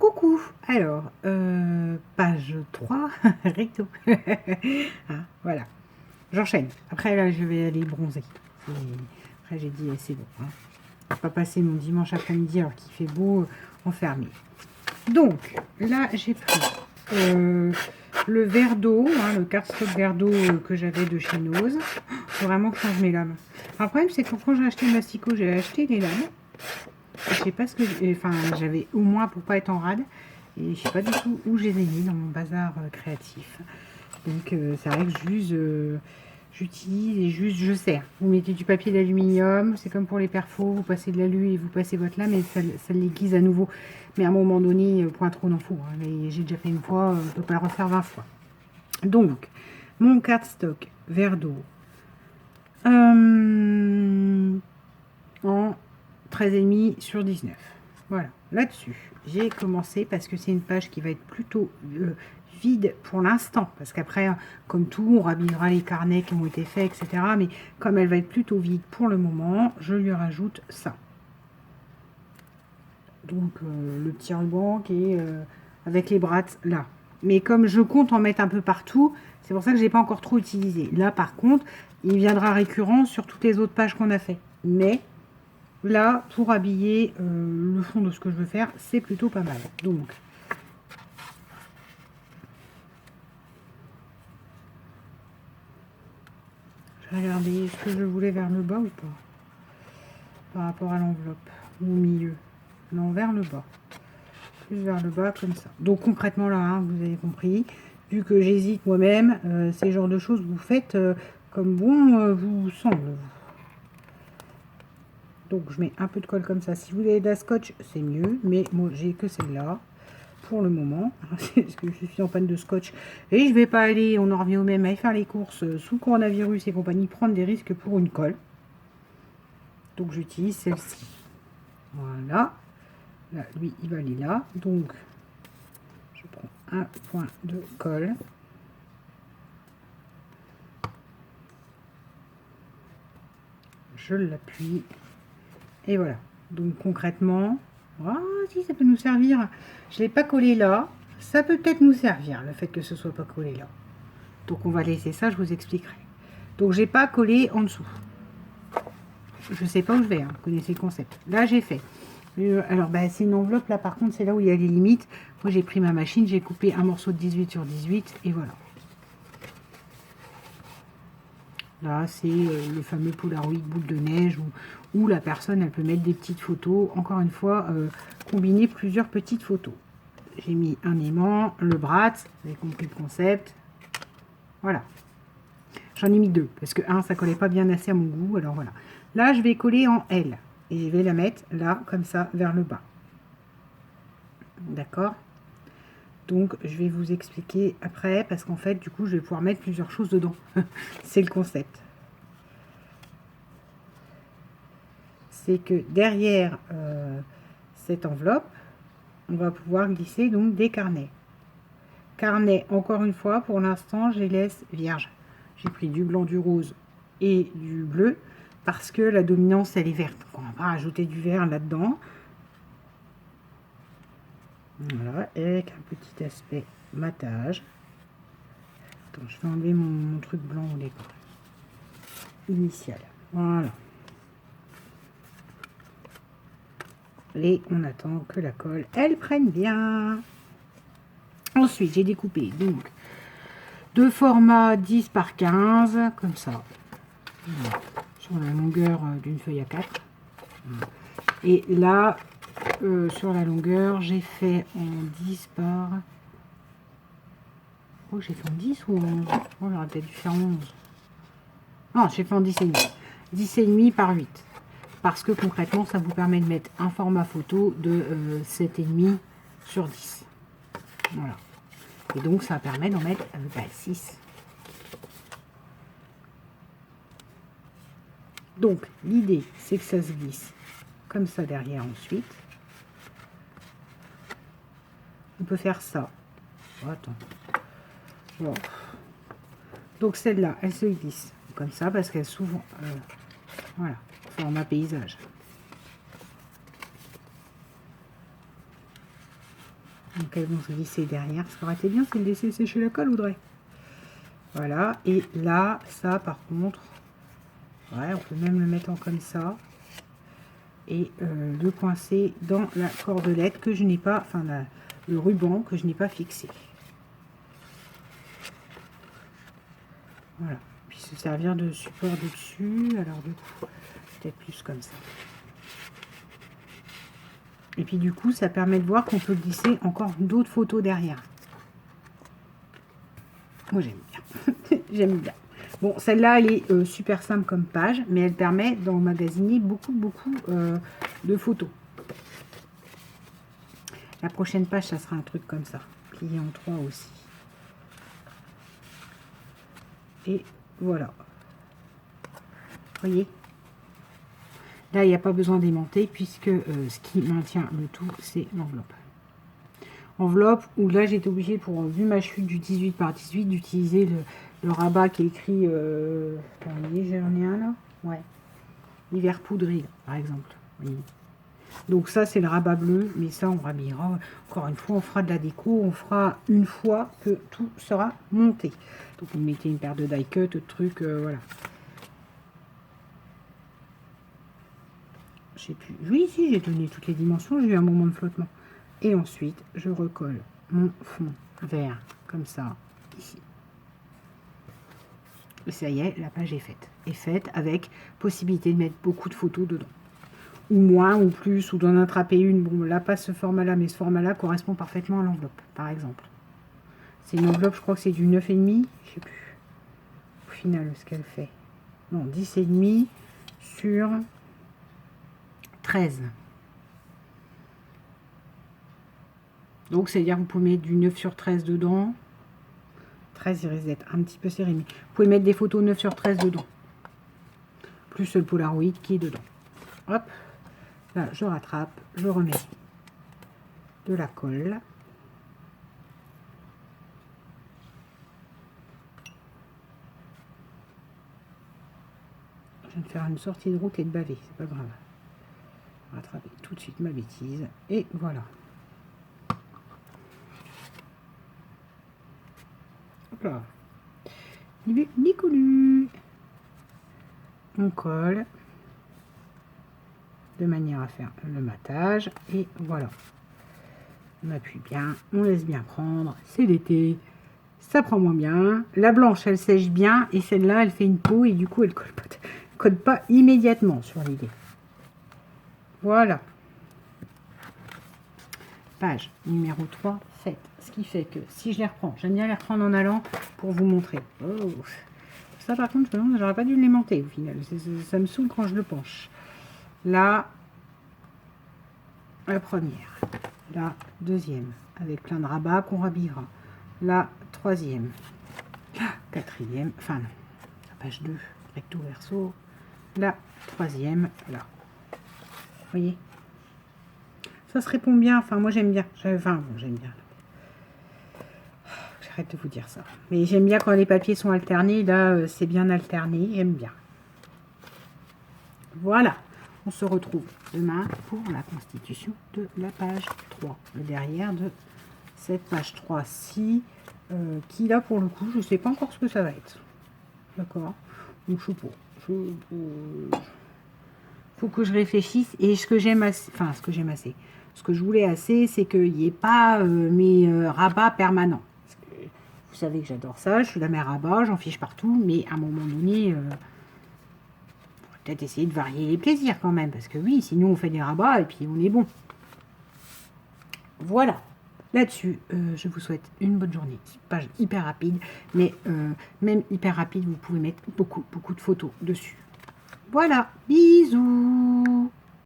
Coucou, alors, page 3, recto. Ah, voilà, j'enchaîne. Après, là, je vais aller bronzer. Après, j'ai dit, c'est bon. Hein. Je vais pas passer mon dimanche après-midi alors qu'il fait beau, enfermé. Donc, là, j'ai pris le verre d'eau, hein, le cardstock verre d'eau que j'avais de chez Nose. Faut vraiment que je change mes lames. Alors, le problème, c'est que quand j'ai acheté le masticot, j'ai acheté les lames. Je sais pas ce que... Enfin, j'avais au moins pour pas être en rade. Et je sais pas du tout où je les ai mis dans mon bazar créatif. Donc, c'est vrai que j'utilise et juste je serre. Vous mettez du papier d'aluminium, c'est comme pour les perfos, vous passez de l'alu et vous passez votre lame et ça l'aiguise à nouveau. Mais à un moment donné, point trop n'en faut. Hein. J'ai déjà fait une fois, on ne peut pas le refaire 20 fois. Donc, mon cardstock verre d'eau en 13,5 sur 19. Voilà, là-dessus, j'ai commencé parce que c'est une page qui va être plutôt vide pour l'instant. Parce qu'après, comme tout, on rhabillera les carnets qui ont été faits, etc. Mais comme elle va être plutôt vide pour le moment, je lui rajoute ça. Donc, le petit ruban qui est avec les brattes là. Mais comme je compte en mettre un peu partout, c'est pour ça que je n'ai pas encore trop utilisé. Là, par contre, il viendra récurrent sur toutes les autres pages qu'on a fait. Mais là, pour habiller le fond de ce que je veux faire, c'est plutôt pas mal. Donc, je vais regarder, est-ce que je voulais vers le bas ou pas? Par rapport à l'enveloppe, ou au milieu. Non, vers le bas. Plus vers le bas, comme ça. Donc, concrètement, là, hein, vous avez compris. Vu que j'hésite moi-même, c'est le genre de choses que vous faites comme bon vous semble. Donc, je mets un peu de colle comme ça. Si vous avez de la scotch, c'est mieux. Mais moi, j'ai que celle-là. Pour le moment, parce que je suis en panne de scotch et je vais pas aller, on en revient au même, aller faire les courses sous coronavirus et compagnie, prendre des risques pour une colle. Donc j'utilise celle-ci. Voilà. Là, lui, il va aller là. Donc, je prends un point de colle. Je l'appuie. Et voilà. Donc concrètement, ah, si ça peut nous servir. Je ne l'ai pas collé là. Ça peut peut-être nous servir, le fait que ce soit pas collé là. Donc on va laisser ça, je vous expliquerai. Donc j'ai pas collé en dessous. Je sais pas où je vais, hein, vous connaissez le concept. Là j'ai fait. Alors bah, c'est une enveloppe là, par contre c'est là où il y a les limites. Moi j'ai pris ma machine, j'ai coupé un morceau de 18 sur 18 et voilà. Là c'est le fameux Polaroid boule de neige où la personne elle peut mettre des petites photos. Encore une fois, combiner plusieurs petites photos. J'ai mis un aimant, le brat, vous avez compris le concept. Voilà. J'en ai mis deux, parce que un, ça collait pas bien assez à mon goût, alors voilà. Là, je vais coller en L, et je vais la mettre là, comme ça, vers le bas. D'accord? Donc, je vais vous expliquer après, parce qu'en fait, du coup, je vais pouvoir mettre plusieurs choses dedans. C'est le concept. C'est que derrière cette enveloppe, on va pouvoir glisser donc des carnets. Carnet, encore une fois, pour l'instant, je les laisse vierges. J'ai pris du blanc, du rose et du bleu parce que la dominance, elle est verte. On va pas rajouter du vert là-dedans. Voilà, avec un petit aspect matage. Attends, je vais enlever mon truc blanc au départ. Initial. Voilà. Et on attend que la colle, elle prenne bien. Ensuite, j'ai découpé donc de format 10 par 15, comme ça. Voilà. Sur la longueur d'une feuille à 4. Voilà. Et là, sur la longueur, j'ai fait en 10 par... Oh, j'ai fait en 10 ou en 11? Oh, j'aurais peut-être dû faire en 11. Non, j'ai fait en 10,5. 10,5 par 8. Parce que concrètement, ça vous permet de mettre un format photo de 7,5 sur 10. Voilà. Et donc, ça permet d'en mettre 6. Donc, l'idée, c'est que ça se glisse comme ça derrière ensuite. On peut faire ça. Oh, attends. Bon. Donc, celle-là, elle se glisse comme ça parce qu'elle s'ouvre. Voilà, format paysage. Donc elles vont se glisser derrière. Ce qui aurait été bien, c'est de laisser sécher la colle, Audrey. Voilà. Et là, ça par contre, ouais, on peut même le mettre en comme ça. Et le coincer dans la cordelette que je n'ai pas, enfin le ruban que je n'ai pas fixé. Voilà. Puis se servir de support dessus. Alors du coup, peut-être plus comme ça. Et puis du coup, ça permet de voir qu'on peut glisser encore d'autres photos derrière. Moi, j'aime bien. J'aime bien. Bon, celle-là, elle est super simple comme page, mais elle permet d'emmagasiner beaucoup de photos. La prochaine page, ça sera un truc comme ça, plié en 3 aussi. Et voilà. Vous voyez? Là, il n'y a pas besoin d'aimanter puisque ce qui maintient le tout, c'est l'enveloppe. Enveloppe où là, j'étais obligée, pour vu ma chute du 18 par 18, d'utiliser le rabat qui est écrit... attendez, j'en ai un là. Ouais. Hiver poudré, par exemple. Oui. Donc ça, c'est le rabat bleu, mais ça, on rhabillera. Encore une fois, on fera de la déco. On fera une fois que tout sera monté. Donc, vous mettez une paire de die cut, de trucs, voilà. Je sais plus. Oui, si, j'ai donné toutes les dimensions. J'ai eu un moment de flottement. Et ensuite, je recolle mon fond vert, comme ça, ici. Et ça y est, la page est faite. Est faite avec possibilité de mettre beaucoup de photos dedans. Ou moins, ou plus, ou d'en attraper une. Bon, là, pas ce format-là, mais ce format-là correspond parfaitement à l'enveloppe, par exemple. C'est une enveloppe, je crois que c'est du 9,5. Je sais plus. Au final, ce qu'elle fait. Non, 10,5 sur 13. Donc, c'est-à-dire que vous pouvez mettre du 9 sur 13 dedans. 13, il risque d'être un petit peu serré, mais vous pouvez mettre des photos 9 sur 13 dedans. Plus le Polaroid qui est dedans. Hop. Là, je rattrape, je remets de la colle. Je viens de faire une sortie de route et de baver, c'est pas grave. Rattraper tout de suite ma bêtise. Et voilà. Hop là. Ni coulu. On colle de manière à faire le matage. Et voilà. On appuie bien, on laisse bien prendre. C'est l'été. Ça prend moins bien. La blanche, elle sèche bien. Et celle-là, elle fait une peau. Et du coup, elle colle pas immédiatement sur l'idée. Voilà. Page numéro 3 faite. Ce qui fait que si je les reprends, j'aime bien les reprendre en allant pour vous montrer. Oh. Ça par contre, j'aurais pas dû l'aimanter au final. Ça me saoule quand je le penche. Là, la première. La deuxième, avec plein de rabats qu'on rhabillera. La troisième. La quatrième. Enfin non. La page 2, recto verso. La troisième, là. Vous voyez? Ça se répond bien. Enfin, moi j'aime bien. Enfin, bon, j'aime bien. J'arrête de vous dire ça. Mais j'aime bien quand les papiers sont alternés. Là, c'est bien alterné. J'aime bien. Voilà. On se retrouve demain pour la constitution de la page 3. Le derrière de cette page 3-ci. Qui là, pour le coup, je ne sais pas encore ce que ça va être. D'accord? Donc, je sais pas. Faut que je réfléchisse. Et ce que j'aime assez... Enfin, ce que j'aime assez... Ce que je voulais assez, c'est qu'il n'y ait pas mes rabats permanents. Parce que vous savez que j'adore ça, je suis la mère rabat, j'en fiche partout, mais à un moment donné, on va peut-être essayer de varier les plaisirs quand même, parce que oui, sinon on fait des rabats et puis on est bon. Voilà, là-dessus, je vous souhaite une bonne journée. Page hyper rapide, mais même hyper rapide, vous pouvez mettre beaucoup de photos dessus. Voilà, bisous!